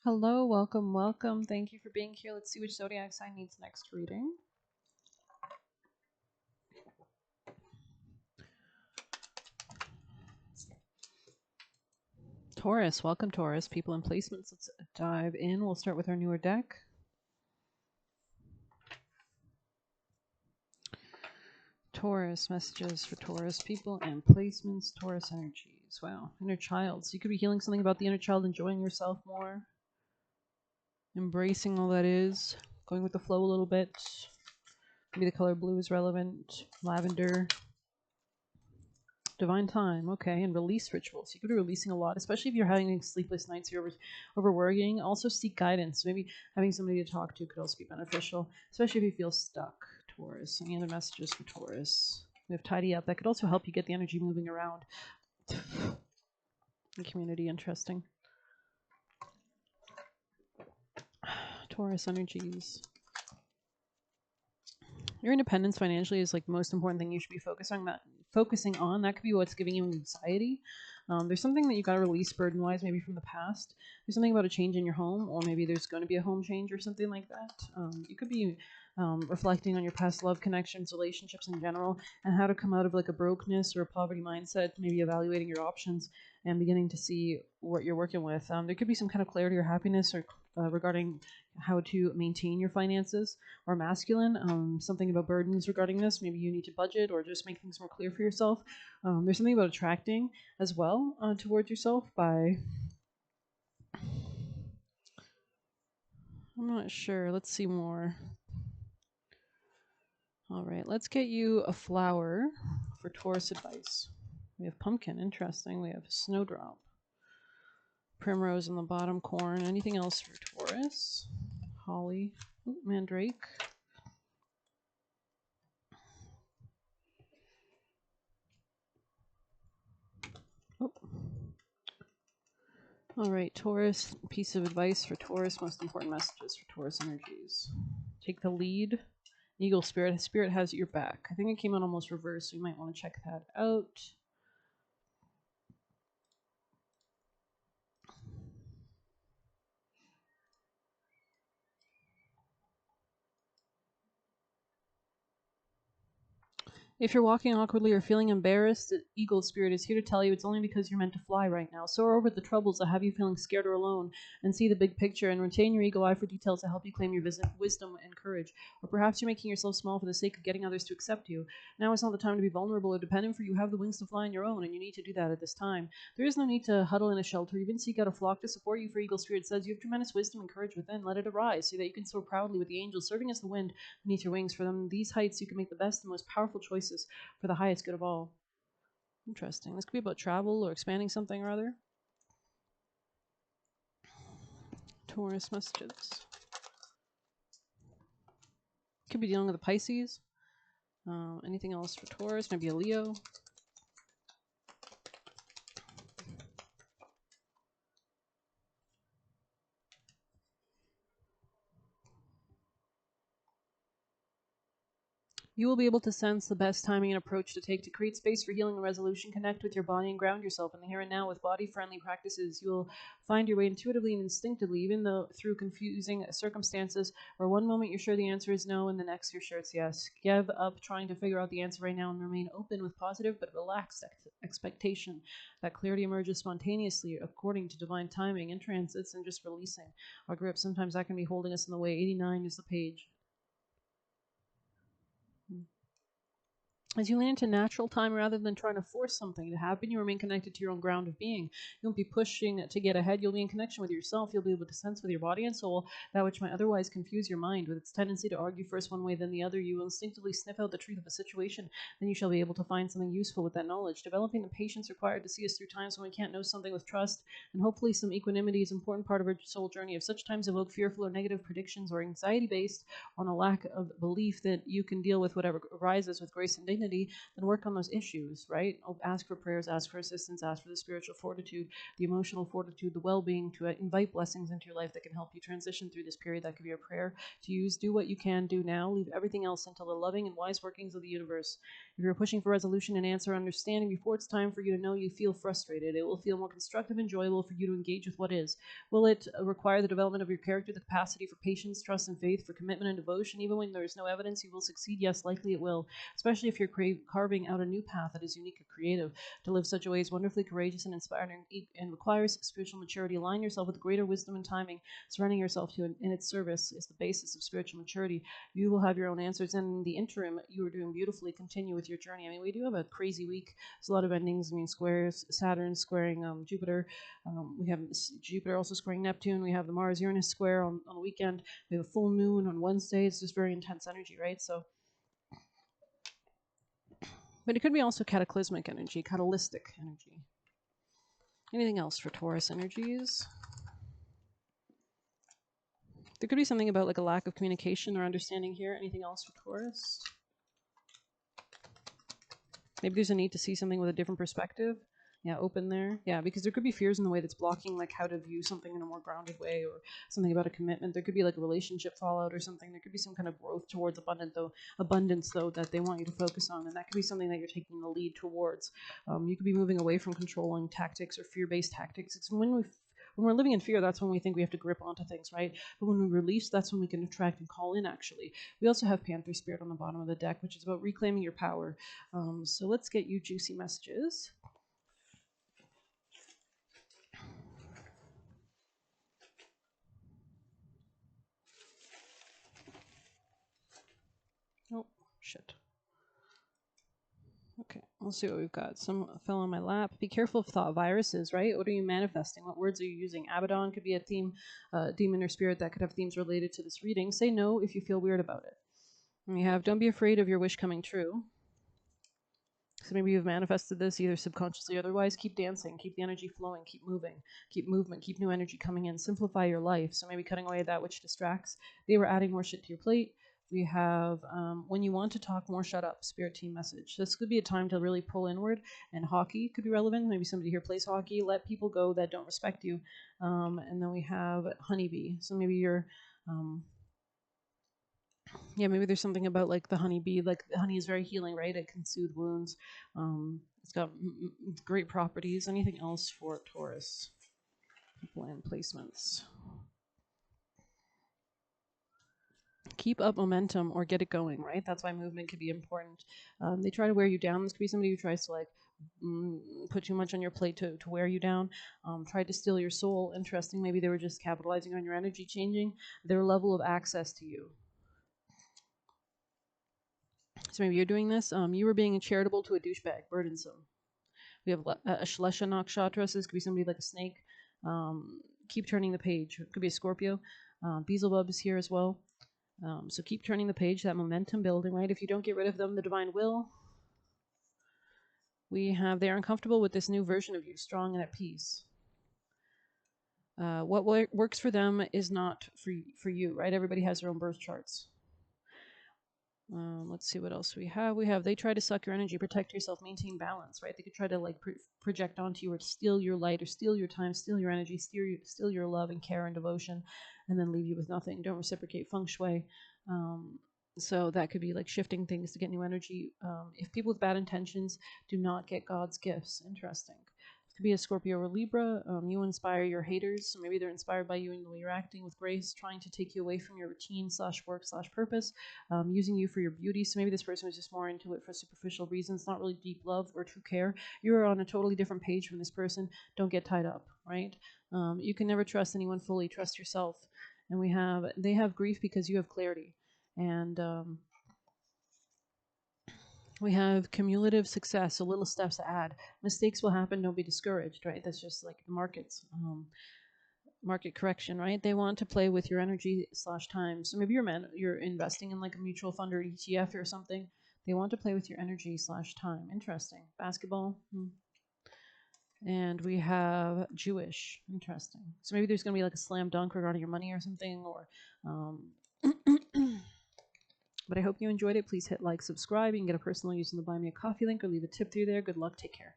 Hello, welcome, welcome. Thank you for being here. Let's see which zodiac sign needs next reading. Taurus, welcome, Taurus. People and placements. Let's dive in. We'll start with our newer deck. Taurus, messages for Taurus people and placements. Taurus energies. Wow, inner child. So you could be healing something about the inner child, enjoying yourself more, embracing all that is, going with the flow a little bit. Maybe the color blue is relevant. Lavender. Divine time, okay, and release rituals. You could be releasing a lot, especially if you're having sleepless nights, you're over worrying. Also, seek guidance. Maybe having somebody to talk to could also be beneficial, especially if you feel stuck. Taurus. Any other messages for Taurus? We have tidy up. That could also help you get the energy moving around. The community, interesting. Taurus energies. Your independence financially is like the most important thing you should be focusing on. That could be what's giving you anxiety. There's something that you got to release burden wise, maybe from the past. There's something about a change in your home, or maybe there's going to be a home change or something like that. You could be reflecting on your past love connections, relationships in general, and how to come out of like a brokenness or a poverty mindset, maybe evaluating your options and beginning to see what you're working with. There could be some kind of clarity or happiness or regarding how to maintain your finances, or masculine, something about burdens regarding this. Maybe you need to budget or just make things more clear for yourself. There's something about attracting as well towards yourself by, I'm not sure. Let's see more. All right, let's get you a flower for Taurus advice. We have pumpkin, interesting. We have snowdrop, primrose in the bottom, corn. Anything else for Taurus? Holly, mandrake. Oh. All right, Taurus, piece of advice for Taurus, most important messages for Taurus energies. Take the lead. Eagle Spirit. Spirit has your back. I think it came out almost reverse, so you might want to check that out. If you're walking awkwardly or feeling embarrassed, the Eagle Spirit is here to tell you it's only because you're meant to fly right now. Soar over the troubles that have you feeling scared or alone and see the big picture, and retain your eagle eye for details to help you claim your wisdom and courage. Or perhaps you're making yourself small for the sake of getting others to accept you. Now is not the time to be vulnerable or dependent, for you have the wings to fly on your own, and you need to do that at this time. There is no need to huddle in a shelter, even seek out a flock to support you, for Eagle Spirit says you have tremendous wisdom and courage within. Let it arise so that you can soar proudly with the angels serving as the wind beneath your wings. For them, these heights you can make the best and most powerful choices for the highest good of all. Interesting. This could be about travel or expanding something or other. Taurus messages. Could be dealing with a Pisces. Anything else for Taurus? Maybe a Leo. You will be able to sense the best timing and approach to take to create space for healing and resolution. Connect with your body and ground yourself in the here and now with body-friendly practices. You will find your way intuitively and instinctively, even though through confusing circumstances, where one moment you're sure the answer is no and the next you're sure it's yes. Give up trying to figure out the answer right now and remain open with positive but relaxed expectation. That clarity emerges spontaneously according to divine timing and transits and just releasing our grip. Sometimes that can be holding us in the way. 89 is the page. As you lean into natural time rather than trying to force something to happen, you remain connected to your own ground of being. You won't be pushing to get ahead. You'll be in connection with yourself. You'll be able to sense with your body and soul that which might otherwise confuse your mind. With its tendency to argue first one way then the other, you will instinctively sniff out the truth of a situation. Then you shall be able to find something useful with that knowledge. Developing the patience required to see us through times when we can't know something with trust, and hopefully some equanimity is an important part of our soul journey. If such times evoke fearful or negative predictions or anxiety based on a lack of belief that you can deal with whatever arises with grace and dignity, dignity, then work on those issues, right? Ask for prayers, ask for assistance, ask for the spiritual fortitude, the emotional fortitude, the well-being to invite blessings into your life that can help you transition through this period. That could be a prayer to use. Do what you can do now. Leave everything else until the loving and wise workings of the universe. If you're pushing for resolution and answer understanding before it's time for you to know you feel frustrated, it will feel more constructive and enjoyable for you to engage with what is. Will it require the development of your character, the capacity for patience, trust, and faith, for commitment and devotion? Even when there is no evidence you will succeed, yes, likely it will, especially if you're carving out a new path that is unique and creative. To live such a way is wonderfully courageous and inspiring and requires spiritual maturity. Align yourself with greater wisdom and timing. Surrendering yourself to it in its service is the basis of spiritual maturity. You will have your own answers, and in the interim, you are doing beautifully. Continue with your journey. I mean, we do have a crazy week. There's a lot of endings. I mean, squares, Saturn squaring Jupiter. We have Jupiter also squaring Neptune. We have the Mars-Uranus square on the weekend. We have a full moon on Wednesday. It's just very intense energy, right? So, but it could be also cataclysmic energy, catalytic energy. Anything else for Taurus energies? There could be something about like a lack of communication or understanding here. Anything else for Taurus? Maybe there's a need to see something with a different perspective. Yeah, open there. Yeah, because there could be fears in the way that's blocking like how to view something in a more grounded way, or something about a commitment. There could be like a relationship fallout or something. There could be some kind of growth towards abundance though that they want you to focus on, and that could be something that you're taking the lead towards. You could be moving away from controlling tactics or fear-based tactics. It's when we're living in fear, that's when we think we have to grip onto things, right? But when we release, that's when we can attract and call in, actually. We also have Panther Spirit on the bottom of the deck, which is about reclaiming your power. So let's get you juicy messages. Oh, shit. Okay, let's see what we've got. Some fell on my lap. Be careful of thought viruses, right? What are you manifesting? What words are you using? Abaddon could be a theme, demon or spirit that could have themes related to this reading. Say no if you feel weird about it. And we have, don't be afraid of your wish coming true. So maybe you've manifested this either subconsciously or otherwise. Keep dancing, keep the energy flowing, keep moving, keep movement, keep new energy coming in. Simplify your life. So maybe cutting away that which distracts. They were adding more shit to your plate. We have when you want to talk more, shut up. Spirit team message. This could be a time to really pull inward, and hockey could be relevant. Maybe somebody here plays hockey. Let people go that don't respect you. And then we have honeybee. So maybe you're yeah, maybe there's something about like the honeybee. Like the honey is very healing, right? It can soothe wounds. It's got great properties. Anything else for Taurus? Land placements. Keep up momentum or get it going, right? That's why movement could be important. They try to wear you down. This could be somebody who tries to like put too much on your plate to wear you down. Tried to steal your soul. Interesting. Maybe they were just capitalizing on your energy, changing their level of access to you. So maybe you're doing this. You were being charitable to a douchebag, burdensome. We have a Shlesha Nakshatra. So this could be somebody like a snake. Keep turning the page. It could be a Scorpio. Beelzebub is here as well. So keep turning the page, that momentum building, right? If you don't get rid of them, the divine will. We have, they are uncomfortable with this new version of you, strong and at peace. What works for them is not for you, right? Everybody has their own birth charts. Let's see what else we have. They try to suck your energy, protect yourself, maintain balance, right? They could try to like project onto you or steal your light or steal your time, steal your energy, steal your love and care and devotion, and then leave you with nothing. Don't reciprocate feng shui. So that could be like shifting things to get new energy. If people with bad intentions do not get God's gifts, interesting. Could be a Scorpio or Libra. You inspire your haters, so maybe they're inspired by you and the way you're acting with grace, trying to take you away from your routine / work / purpose, using you for your beauty. So maybe this person was just more into it for superficial reasons, not really deep love or true care. You're on a totally different page from this person. Don't get tied up, right? You can never trust anyone fully. Trust yourself. And they have grief because you have clarity. And we have cumulative success, so little steps to add. Mistakes will happen, don't be discouraged, right? That's just like the markets, market correction, right? They want to play with your energy / time. So maybe you're investing in like a mutual fund or ETF or something. They want to play with your energy / time. Interesting. Basketball. And we have Jewish. Interesting. So maybe there's going to be like a slam dunk regarding your money or something, or But I hope you enjoyed it. Please hit like, subscribe. You can get a personal use in the Buy Me a Coffee link or leave a tip through there. Good luck. Take care.